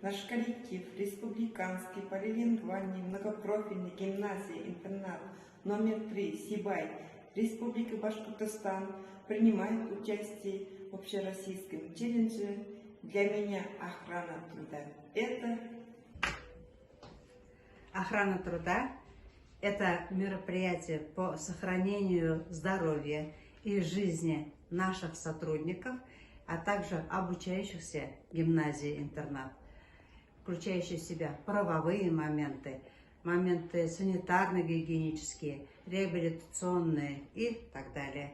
Наш коллектив Республиканской полилингвальной многопрофильной гимназии-интернат номер 3 Сибай Республика Башкортостан принимает участие в общероссийском челлендже «Для меня охрана труда». Охрана труда – это мероприятие по сохранению здоровья и жизни наших сотрудников, а также обучающихся гимназии-интернат, включающие в себя правовые моменты, моменты санитарно-гигиенические, реабилитационные и так далее.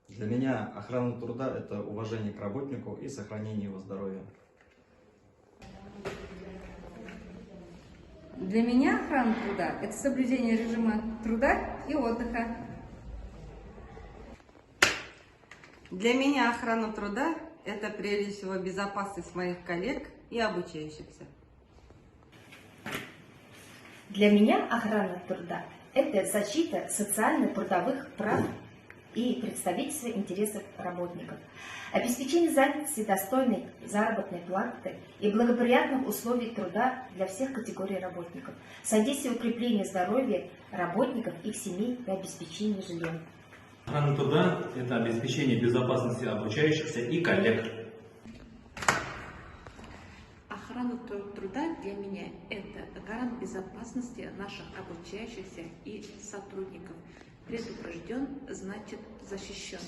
Для меня охрана труда – это уважение к работнику и сохранение его здоровья. Для меня охрана труда – это соблюдение режима труда и отдыха. Для меня охрана труда – это прежде всего безопасность моих коллег и обучающихся. Для меня охрана труда – это защита социально-трудовых прав и представительство интересов работников, обеспечение занятости достойной заработной платы и благоприятных условий труда для всех категорий работников, содействие укреплению здоровья работников, их семей и обеспечение жильем. Охрана труда – это обеспечение безопасности обучающихся и коллег. Охрана труда для меня – это гарант безопасности наших обучающихся и сотрудников. Предупрежден – значит защищен.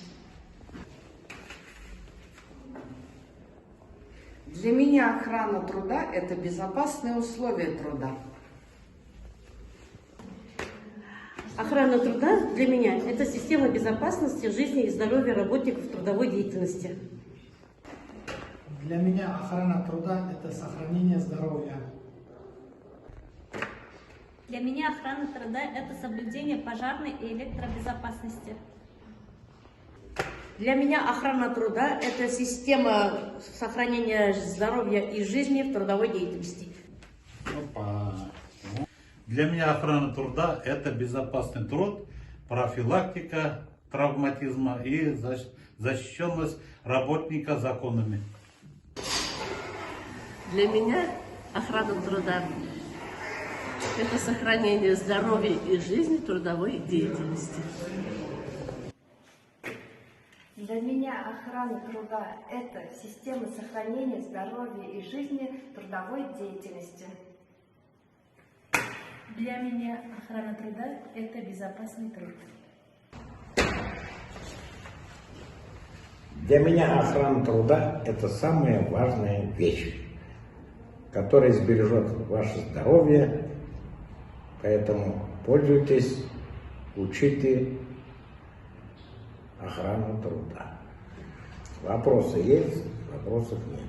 Для меня охрана труда – это безопасные условия труда. Охрана труда для меня – это система безопасности жизни и здоровья работников трудовой деятельности. Для меня охрана труда – это сохранение здоровья. Для меня охрана труда – это соблюдение пожарной и электробезопасности. Для меня охрана труда – это система сохранения здоровья и жизни в трудовой деятельности. Для меня охрана труда – это безопасный труд, профилактика травматизма и защищенность работника законами. Для меня охрана труда – это сохранение здоровья и жизни в трудовой деятельности. Для меня охрана труда – это система сохранения здоровья и жизни трудовой деятельности. Для меня охрана труда – это безопасный труд. Для меня охрана труда – это самая важная вещь, которая сбережет ваше здоровье, поэтому пользуйтесь, учите охрану труда. Вопросы есть, вопросов нет.